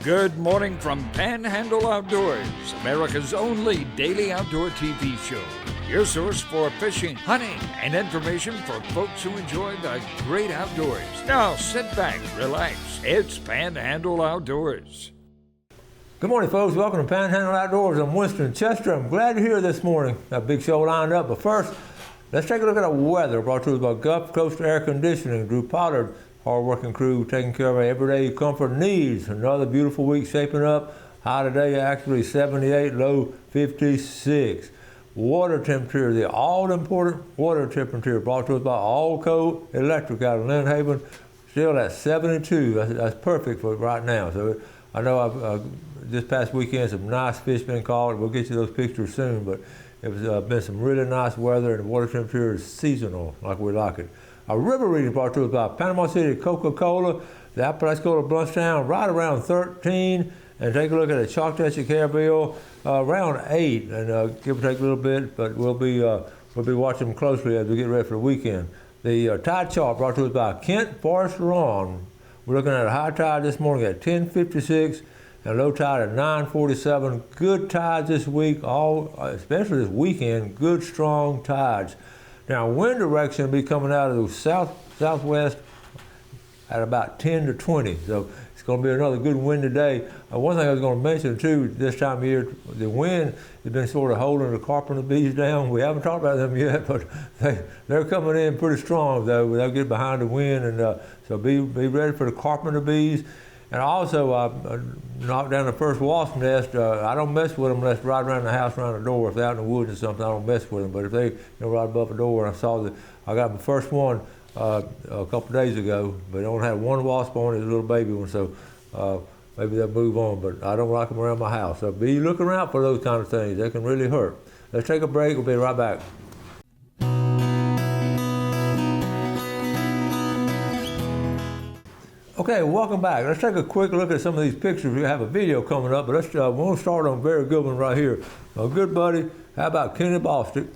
Good morning from Panhandle Outdoors, America's only daily outdoor TV show. Your source for fishing, hunting, and information for folks who enjoy the great outdoors. Now sit back, relax. It's Panhandle Outdoors. Good morning, folks. Welcome to Panhandle Outdoors. I'm Winston Chester. I'm glad you're here this morning. Got a big show lined up, but first, let's take a look at our weather brought to us by Gulf Coast Air Conditioning. Drew Pollard, hard-working crew taking care of our everyday comfort needs. Another beautiful week shaping up. High today actually 78, low 56. Water temperature, the all-important water temperature brought to us by Allco Electric out of Lynn Haven, still at 72. That's perfect for right now. So I know this past weekend some nice fish been caught. We'll get you those pictures soon, but it's been some really nice weather, and the water temperature is seasonal like we like it. Our river reading brought to us by Panama City Coca-Cola, the Apalachicola Bluntstown right around 13, and take a look at the Choctaw Carabel around 8, and give or take a little bit, but we'll be watching them closely as we get ready for the weekend. The tide chart brought to us by Kent Forest Lawn. We're looking at a high tide this morning at 10:56 and low tide at 9:47. Good tides this week, especially this weekend, good strong tides. Now, wind direction will be coming out of the southwest at about 10 to 20. So it's going to be another good windy day. One thing I was going to mention too, this time of year, the wind has been sort of holding the carpenter bees down. We haven't talked about them yet, but they're coming in pretty strong though. They'll get behind the wind, and so be ready for the carpenter bees. And also, I knocked down the first wasp nest. I don't mess with them unless right around the house, around the door. If they're out in the woods or something, I don't mess with them. But if they right above the door, and I saw that I got my first one a couple of days ago, but I only had one wasp on it, a little baby one, so maybe they'll move on. But I don't like them around my house. So be looking out for those kind of things. They can really hurt. Let's take a break. We'll be right back. Okay, welcome back. Let's take a quick look at some of these pictures. We have a video coming up, but we'll start on a very good one right here. A good buddy, how about Kenny Bostick,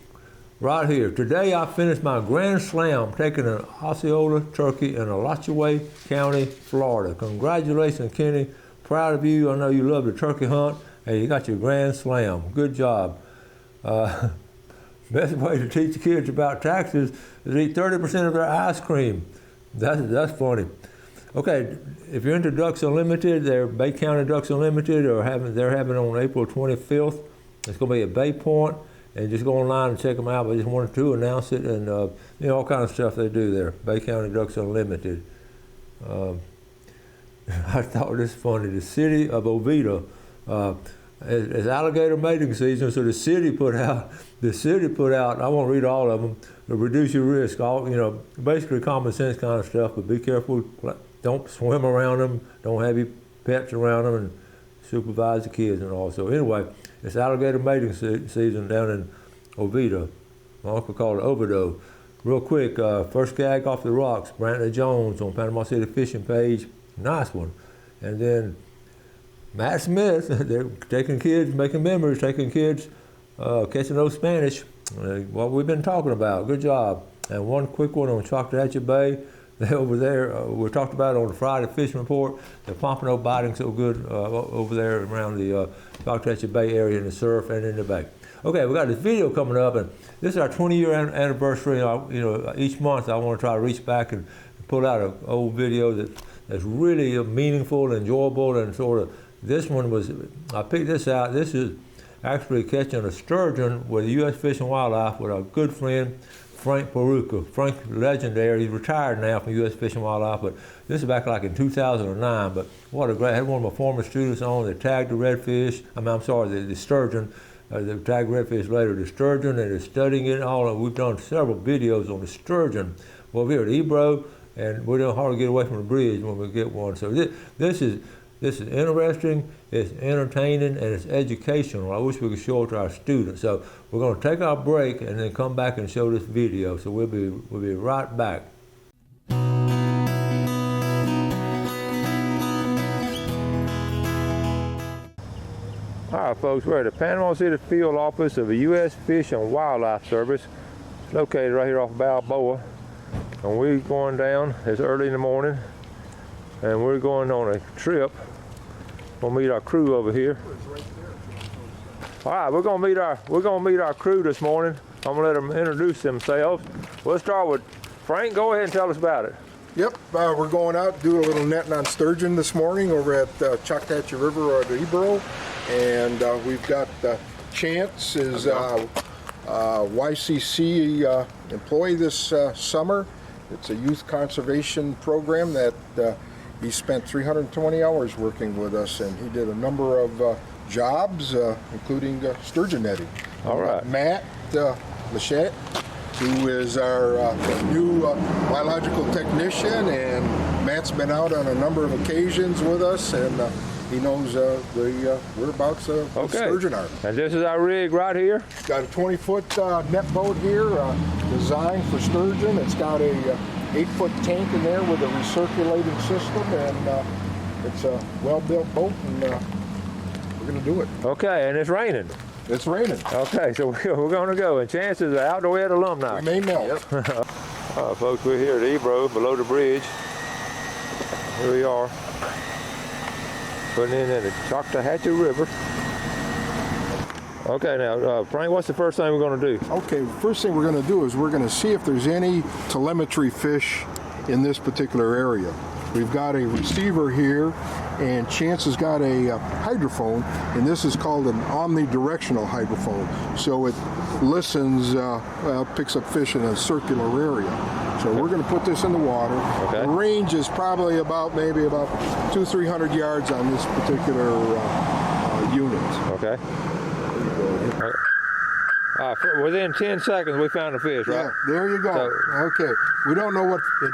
right here. Today I finished my Grand Slam taking an Osceola turkey in Alachua County, Florida. Congratulations, Kenny. Proud of you. I know you love the turkey hunt, and you got your Grand Slam. Good job. Best way to teach the kids about taxes is eat 30% of their ice cream. That's funny. Okay, if you're into Ducks Unlimited, they're Bay County Ducks Unlimited, they're having on April 25th. It's going to be at Bay Point, and just go online and check them out. I just wanted to announce it, and all kind of stuff they do there. Bay County Ducks Unlimited. I thought this funny. The city of Oviedo, it's alligator mating season, so the city put out. I won't read all of them. To reduce your risk, basically common sense kind of stuff. But be careful. Don't swim around them. Don't have your pets around them, and supervise the kids and all. So anyway, it's alligator mating season down in Oviedo. My uncle called it Oviedo. Real quick, first gag off the rocks, Brantley Jones on Panama City Fishing page. Nice one. And then Matt Smith, they're taking kids, making memories, taking kids, catching those Spanish. What we've been talking about. Good job. And one quick one on Choctaw Bay. They over there, we talked about it on the Friday fishing report. The pompano biting so good over there around the Choctaw Bay area in the surf and in the bay. Okay, we got this video coming up, and this is our 20-year anniversary. Each month I want to try to reach back and pull out an old video that's really meaningful, enjoyable, and sort of. This one was, I picked this out. This is actually catching a sturgeon with the U.S. Fish and Wildlife with our good friend Frank Peruka. Frank, legendary. He's retired now from U.S. Fish and Wildlife, but this is back like in 2009. But what a great! I had one of my former students on. They tagged the redfish. The sturgeon. They tagged redfish later. The sturgeon, and they're studying it all. And we've done several videos on the sturgeon. Well, we're at Ebro, and we don't hardly get away from the bridge when we get one. So this is interesting, it's entertaining, and it's educational. I wish we could show it to our students. So we're going to take our break and then come back and show this video. So we'll be right back. All right, folks, we're at the Panama City Field Office of the U.S. Fish and Wildlife Service. It's located right here off Balboa. And we're going down, it's early in the morning, and we're going on a trip We'll meet our crew over here. All right, we're gonna meet our crew this morning. I'm gonna let them introduce themselves. We'll start with Frank. Go ahead and tell us about it. Yep, we're going out to do a little netting on sturgeon this morning over at Choctaw River at Ebro, and we've got Chance is YCC employee this summer. It's a youth conservation program that he spent 320 hours working with us, and he did a number of jobs, including sturgeon netting. All right. Matt Lachette, who is our new biological technician, and Matt's been out on a number of occasions with us, and he knows the whereabouts of sturgeon are. And this is our rig right here? Got a 20-foot net boat here, designed for sturgeon. It's got a 8-foot tank in there with a recirculating system, and it's a well-built boat, and we're going to do it. Okay, and it's raining. It's raining. Okay, so we're going to go. And Chance is an Outdoor Ed alumni. We may melt. Yep. All right, folks, we're here at Ebro, below the bridge. Here we are, putting in the Choctaw River. Okay, now, Frank, what's the first thing we're going to do? Okay, first thing we're going to do is we're going to see if there's any telemetry fish in this particular area. We've got a receiver here, and Chance has got a hydrophone, and this is called an omnidirectional hydrophone. So it listens, picks up fish in a circular area. So we're going to put this in the water. Okay. The range is probably maybe about 200-300 yards on this particular unit. Okay. Within 10 seconds, we found a fish, right? Yeah, there you go. So, okay. We don't know what it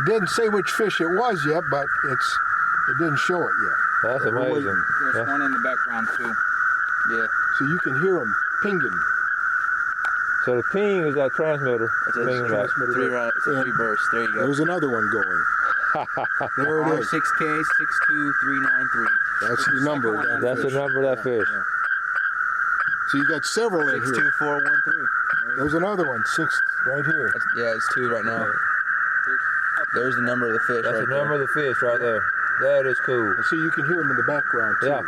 didn't say which fish it was yet, but it didn't show it yet. That's amazing. There's one in the background too. Yeah. So you can hear them pinging. So the ping is that transmitter. It's a pinging back. three burst. There you go. There's another one going. There it is. R6K 62393. That's the number. of that That's fish. the number of that fish. Yeah. So you got several in here. 62413. There's another one, 6 right here. Yeah, it's 2 right now. There's the number of the fish. That's right the number of the fish right there. That is cool. And so you can hear them in the background too. Yeah.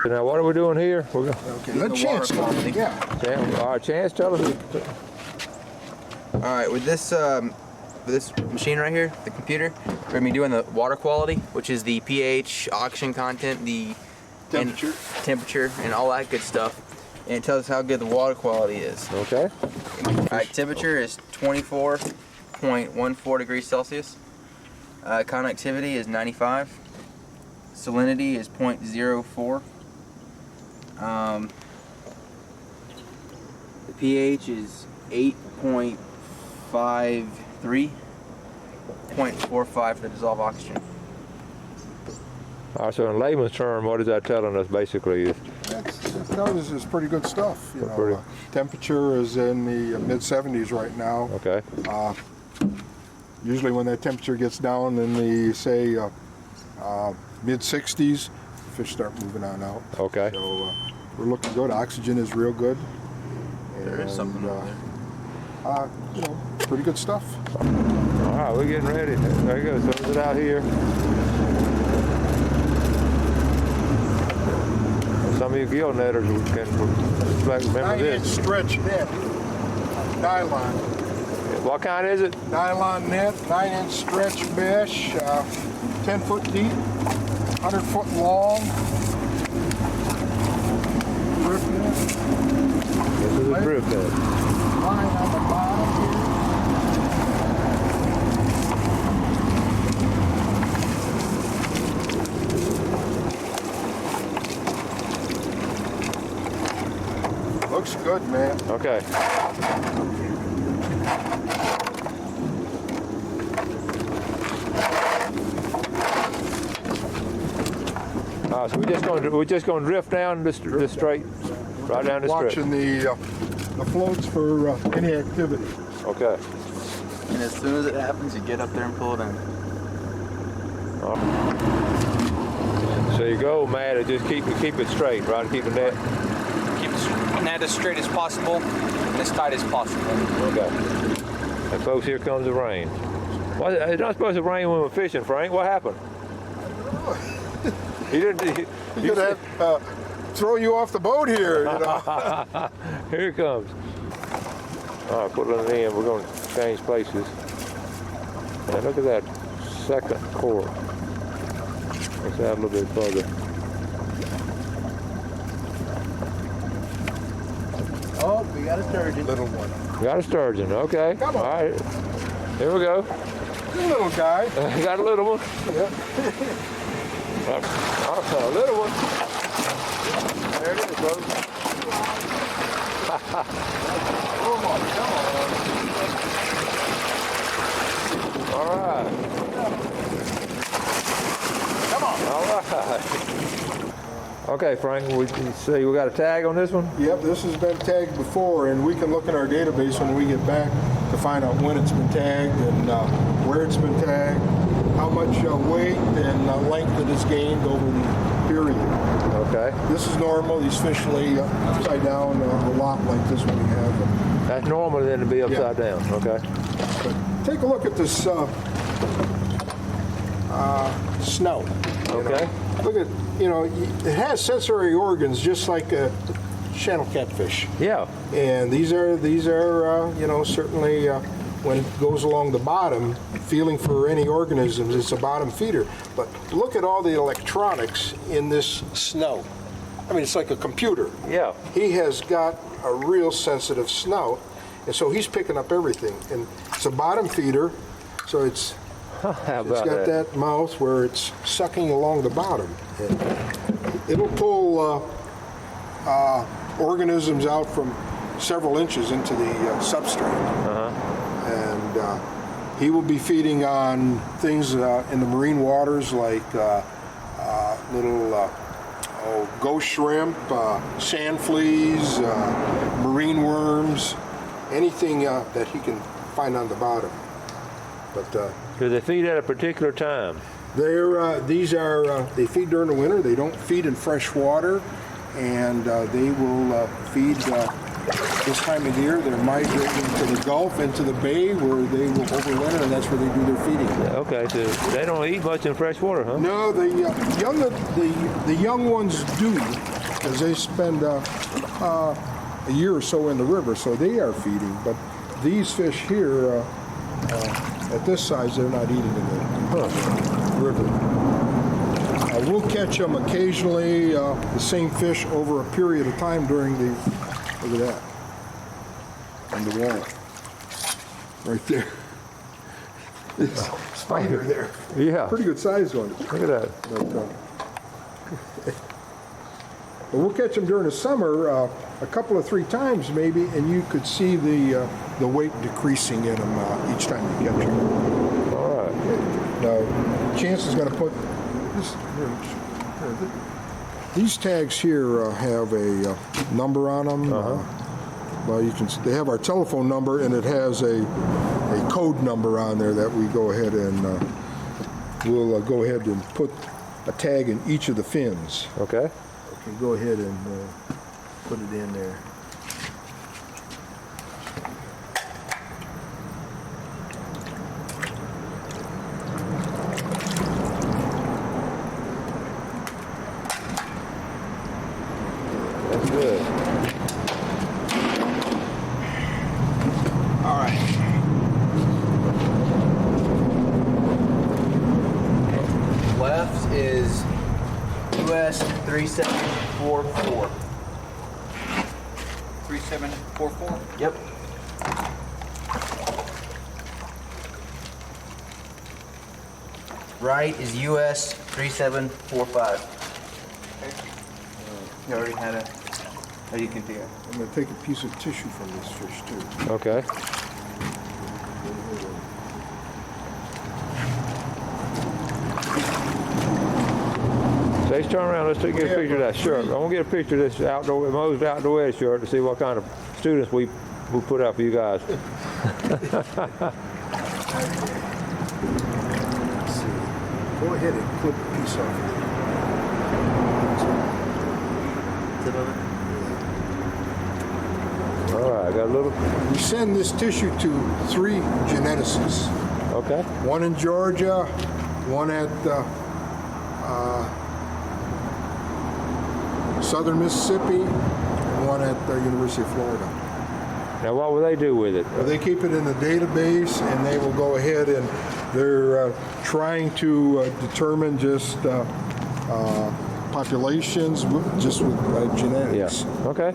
So now what are we doing here? We're going. Okay, let Chance go. Yeah. All right, Chance, tell us. All right, with this machine right here, the computer, we're gonna be doing the water quality, which is the pH, oxygen content, the temperature, and all that good stuff. And it tells us how good the water quality is. Okay. All right, temperature is 24.14 degrees Celsius. Connectivity is 95. Salinity is 0.04. The pH is 8.53. 0.45 for the dissolved oxygen. All right, so in layman's term, what is that telling us basically? That tells us pretty good stuff. You know, temperature is in the mid-70s right now. Okay. Usually when that temperature gets down in the, say, mid-60s, fish start moving on out. Okay. So we're looking good. Oxygen is real good. There is something over there. You know, pretty good stuff. All right, we're getting ready. There you go. Throws it out here. Some of you gill netters can remember 9-inch this. stretch net, nylon. What kind is it? Nylon net, 9-inch stretch mesh, 10 foot deep, 100 foot long. Drift net. This is a drift net. Line on the bottom here. Looks good, man. Okay. So we're just going to drift down the straight, right down the strip. Watching the floats for any activity. Okay. And as soon as it happens, you get up there and pull it in. So you go, Matt, and just keep it straight, right? Keep the net. Keep the net as straight as possible and as tight as possible. Okay. And folks, here comes the rain. Well, it's not supposed to rain when we're fishing, Frank. What happened? He didn't. He's gonna have, throw you off the boat here. You know? Here it comes. All right, put it in. We're going to change places. And look at that second cord. Let's add a little bit further. Oh, we got a sturgeon. Little one. Got a sturgeon. Okay. Come on. All right. Here we go. Good little guy. Got a little one. Yeah. A little one. There it is, folks. Come on, come on. All right. Come on. All right. Okay, Frank, we see we got a tag on this one? Yep, this has been tagged before, and we can look in our database when we get back to find out when it's been tagged and where it's been tagged, how much weight and length it has gained over the period. Okay. This is normal. These fish lay upside down a lot like this when we have them. That's normal then to be upside down, okay? But take a look at this snout. Okay. Look at, it has sensory organs just like a channel catfish. Yeah. And these are certainly when it goes along the bottom, feeling for any organisms, it's a bottom feeder. But look at all the electronics in this snout. I mean, it's like a computer. Yeah. He has got a real sensitive snout, and so he's picking up everything. And it's a bottom feeder, so it's How about got that mouth where it's sucking along the bottom. And it'll pull organisms out from several inches into the substrate. And he will be feeding on things in the marine waters like little ghost shrimp, sand fleas, marine worms, anything that he can find on the bottom. But do they feed at a particular time? they feed during the winter. They don't feed in fresh water, and they will feed this time of year. They're migrating to the Gulf, into the bay, where they will overwinter, and that's where they do their feeding. Okay, so they don't eat much in fresh water, huh? No, the young ones do, because they spend a year or so in the river, so they are feeding. But these fish here, at this size, they're not eating in the river. We'll catch them occasionally, the same fish over a period of time during the, look at that, on the wall, right there. Spider there. Yeah. Pretty good sized one. Look at that. But we'll catch them during the summer a couple of 3 times maybe, and you could see the weight decreasing in them each time you catch them. All right. Now, Chance is going to put this. These tags here have a number on them. Well, they have our telephone number, and it has a code number on there that we go ahead and we'll go ahead and put a tag in each of the fins. Okay. Okay, go ahead and put it in there. That's good. All right. Left is US 3744. 3744. Yep. Right is US 3745. You already had a. Oh, you can do it. I'm going to take a piece of tissue from this fish too. Okay. So let's turn around. Let's get a picture of that shirt. I want to get a picture of this Mo's outdoor ed shirt to see what kind of students we put out for you guys. Let's see. Go ahead and clip a piece off. All right, I got a little. We send this tissue to 3 geneticists. Okay. One in Georgia, one at Southern Mississippi, and one at the University of Florida. Now, what will they do with it? Well, they keep it in the database, and they will go ahead and they're trying to determine just populations just with genetics. Yeah. Okay.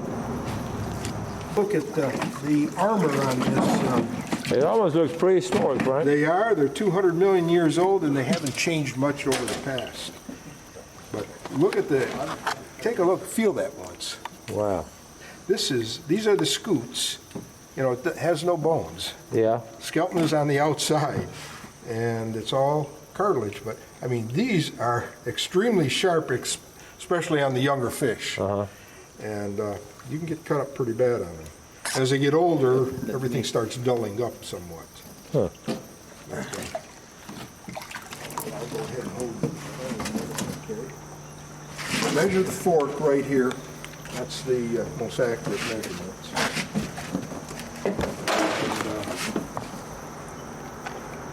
Look at the armor on this. It almost looks prehistoric, right? They're 200 million years old, and they haven't changed much over the past. But look at take a look, feel that once. Wow. These are the scutes. You know, it has no bones. Yeah. Skeleton is on the outside, and it's all cartilage. But I mean, these are extremely sharp, especially on the younger fish. Uh-huh. And you can get cut up pretty bad on them. As they get older, everything starts dulling up somewhat. Huh. I'll go ahead and hold it. Okay. Measure the fork right here. That's the most accurate measurements.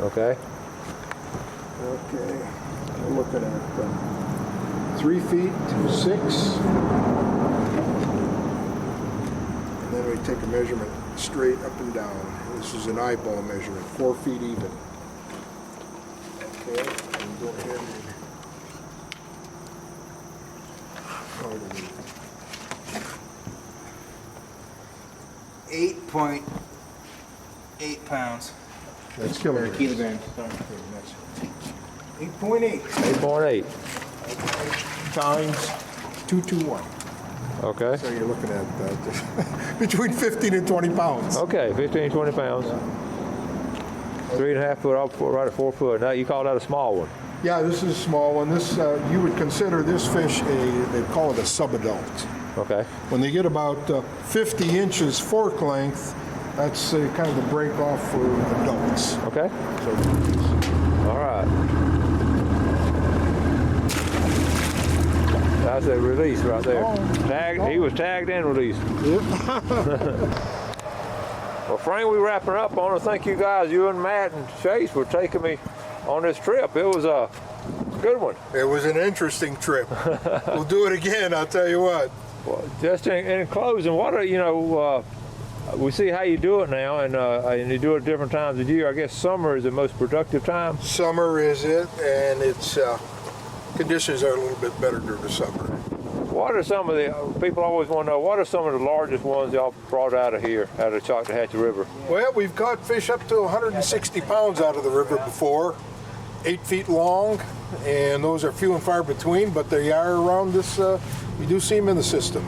Okay. Okay. We're looking at 3 feet to 6. And then we take a measurement straight up and down. This is an eyeball measurement, 4 feet even. Okay, and go ahead and 8.8 pounds. That's Or kilograms. kilograms. Sorry. 8.8 8.8. times 221. Okay. So you're looking at between 15 and 20 pounds. Okay, 15, 20 pounds. 3.5 foot off, right at 4 foot. Now you call that a small one? Yeah, this is a small one. This you would consider this fish they call it a subadult. Okay. When they get about 50 inches fork length, that's kind of the break off for adults. Okay. So, All right. That's a release right there. Tagged. He was tagged and released. Well, Frank, we're wrapping up. I want to thank you guys, you and Matt and Chase, for taking me on this trip. It was a good one. it was an interesting trip. We'll do it again, I'll tell you what. Well, just in closing, what are we see how you do it now, and you do it at different times of year. I guess summer is the most productive time. Summer is it, and it's conditions are a little bit better during the summer. What are some of the people always want to know? What are some of the largest ones y'all brought out of here, out of the Choctawhatchee River? Well, we've caught fish up to 160 pounds out of the river before, 8 feet long, and those are few and far between, but they are around this, we do see them in the system.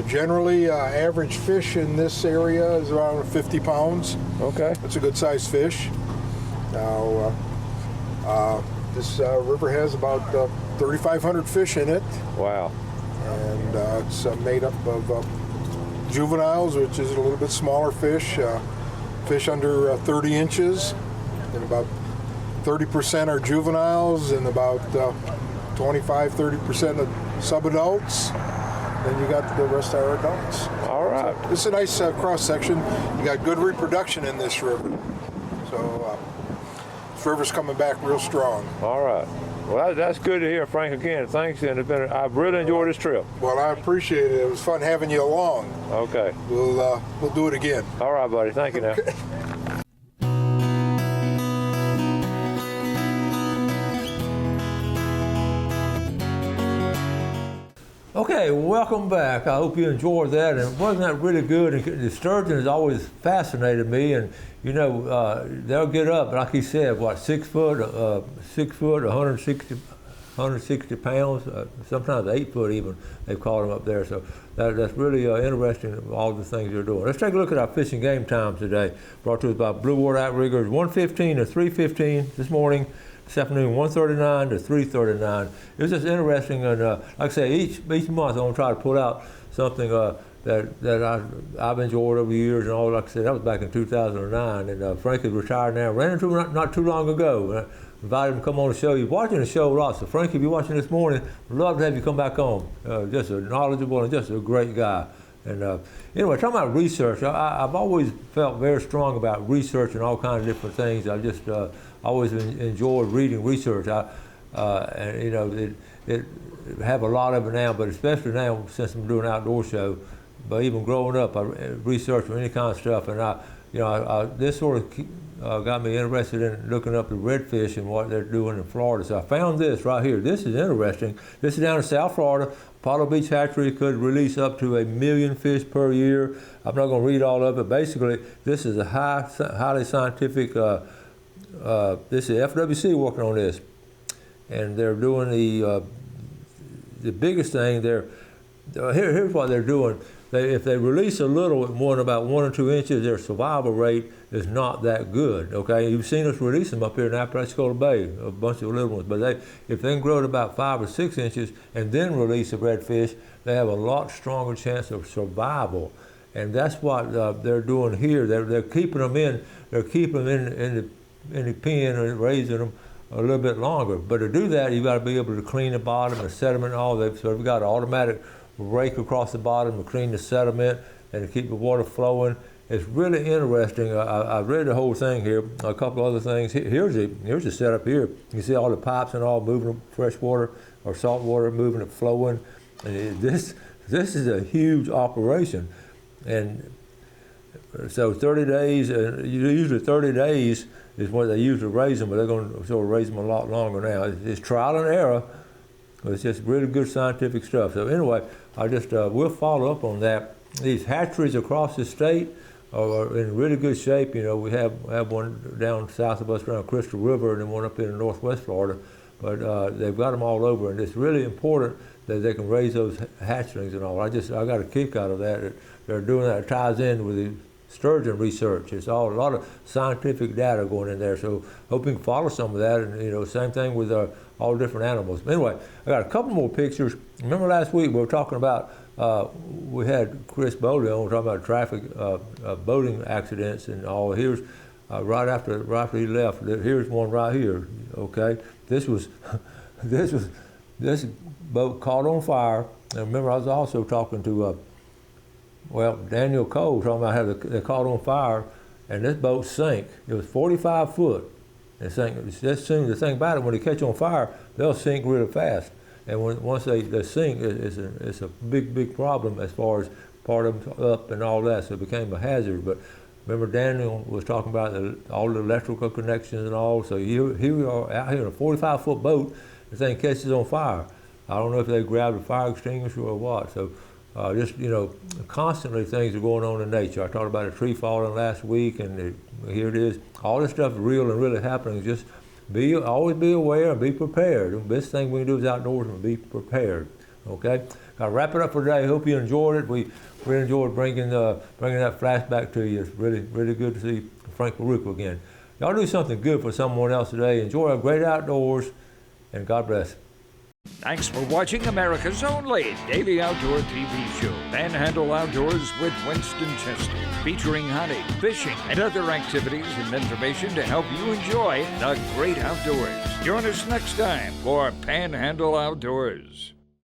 Generally, average fish in this area is around 50 pounds. Okay. That's a good sized fish. Now, this river has about 3,500 fish in it, Wow. and it's made up of juveniles, which is a little bit smaller fish, fish under 30 inches, and about 30% are juveniles, and about 25-30% of subadults. Then you got the rest are adults. All right. It's a nice cross section. You got good reproduction in this river, so this river's coming back real strong. All right. Well, that's good to hear, Frank. Again, thanks, and I've really enjoyed this trip. Well, I appreciate it. It was fun having you along. Okay. We'll do it again. All right, buddy. Thank you now. Okay, welcome back. I hope you enjoyed that. And wasn't that really good? And the sturgeon has always fascinated me. And they'll get up, like he said, 6 foot, 160 pounds, sometimes 8 foot even. They've caught them up there. So that's really interesting. All the things they're doing. Let's take a look at our fishing game times today. Brought to us by Blue Water Outriggers, 1:15 to 3:15 this morning. This afternoon, 1:39 to 3:39. It was just interesting, and like I say, each month I'm gonna try to pull out something that I've enjoyed over the years, and all. Like I said, that was back in 2009, and Frank is retired now. Ran into him not too long ago. Invited him to come on the show. You're watching the show a lot, so Frank, if you're watching this morning, we'd love to have you come back on. Just a knowledgeable and just a great guy. And anyway, talking about research, I've always felt very strong about research and all kinds of different things. I just always enjoyed reading research. And have a lot of it now, but especially now since I'm doing an outdoor show. But even growing up, I researched any kind of stuff, and this sort of got me interested in looking up the redfish and what they're doing in Florida. So I found this right here. This is interesting. This is down in South Florida. Apollo Beach Hatchery could release up to 1 million fish per year. I'm not going to read all of it. Basically, this is a highly scientific. This is FWC working on this, and they're doing the biggest thing. Here's what they're doing. If they release a little one, about 1 or 2 inches, their survival rate is not that good. Okay, you've seen us release them up here in Apalachicola Bay, a bunch of little ones. But if they can grow to about 5 or 6 inches and then release a redfish, they have a lot stronger chance of survival. And that's what they're doing here. They're keeping them in. They're keeping them in the pen and raising them a little bit longer. But to do that, you've got to be able to clean the bottom, the sediment, and all that. So we've got an automatic rake across the bottom to clean the sediment and to keep the water flowing. It's really interesting. I read the whole thing here. A couple other things. Here's the setup here. You see all the pipes and all moving fresh water or salt water, moving it, flowing. And this is a huge operation. And so 30 days, usually 30 days is what they usually raise them, but they're going to sort of raise them a lot longer now. It's trial and error. It's just really good scientific stuff. So anyway, we'll follow up on that. These hatcheries across the state are in really good shape. You know, we have one down south of us around Crystal River, and then one up in northwest Florida. But they've got them all over, and it's really important that they can raise those hatchlings and all. I got a kick out of that. They're doing that. It ties in with the Sturgeon research. It's all a lot of scientific data going in there. So hope you can follow some of that. And same thing with all different animals. But anyway, I got a couple more pictures. Remember last week we were talking about we had Chris Bowley on talking about traffic boating accidents and all. Here's right after he left. Here's one right here. Okay, this boat caught on fire. And remember, I was also talking to Daniel Cole, talking about how they caught on fire, and this boat sank. It was 45 foot. It sank. Just soon, the thing about it, when they catch on fire, they'll sink really fast. And once they sink, it's a big problem as far as part of them up and all that. So it became a hazard. But remember, Daniel was talking about all the electrical connections and all. So here we are out here in a 45-foot boat. The thing catches on fire. I don't know if they grabbed a fire extinguisher or what. So constantly things are going on in nature. I talked about a tree falling last week, and here it is. All this stuff is real and really happening. Just always be aware and be prepared. The best thing we can do is outdoors and be prepared. Okay, I'll wrap it up for today. Hope you enjoyed it. We really enjoyed bringing that flashback to you. It's really good to see Frank LaRucca again. Y'all do something good for someone else today. Enjoy our great outdoors, and God bless. Thanks for watching America's only daily outdoor TV show, Panhandle Outdoors with Winston Chester, featuring hunting, fishing, and other activities and information to help you enjoy the great outdoors. Join us next time for Panhandle Outdoors.